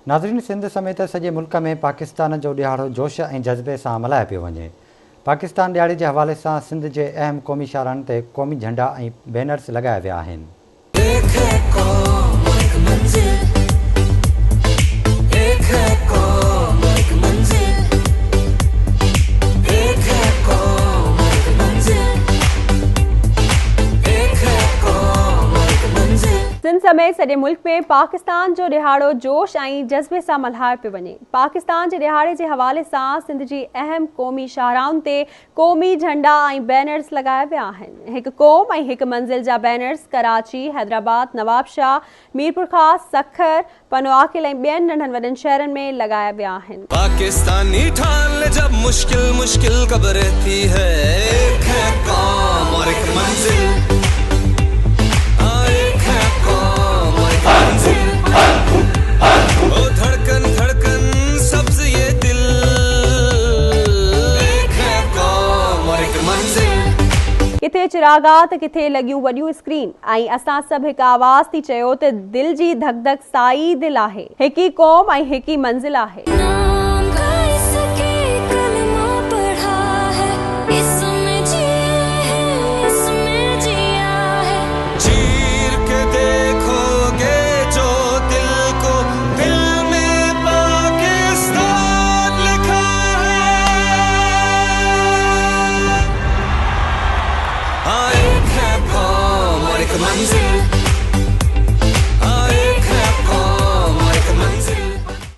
नाज़रीन, सिंध समेत सॼे मुल्क में पाकिस्तान जो ॾियारो जोश ऐं जज़्बे सां मल्हायो पियो वञे। पाकिस्तान ॾियारे जे हवाले सां सिंध जे अहम क़ौमी शाहराहनि ते क़ौमी झंडा ऐं बैनर्स लॻाया विया आहिनि। सिंध समेत सॼे मुल्क में पाकिस्तान जो ॾियारो जोश ऐं जज़्बे सां मल्हायो पियो वञे। पाकिस्तान जे ॾियारे जे हवाले सां सिंध जी अहम क़ौमी शाहराहुनि ते क़ौमी झंडा ऐं बैनर्स लॻाया विया आहिनि। हिकु क़ौम ऐं हिकु मंज़िल जा बैनर्स कराची, हैदराबाद, नवाबशाह, मीरपुर ख़ास, सखर, पनवाकिल ऐं ॿियनि नंढनि वॾनि शहरनि में लॻाया विया आहिनि। पाकिस्तानी ठान जब मुश्किल मुश्किल कब रहती है, एक है कौम और एक मंजिल, धड़कन धड़कन सब्ज़ ये दिल, एक है कौम और एक मंजिल। किथे चिरागात, किथे लॻियूं वॾियूं स्क्रीन ऐं असां सभु हिकु आवाज़ थी चयो त दिल जी धक धक साई दिल आहे, हिकु ई क़ौम ऐं हिकु ई मंज़िल आहे।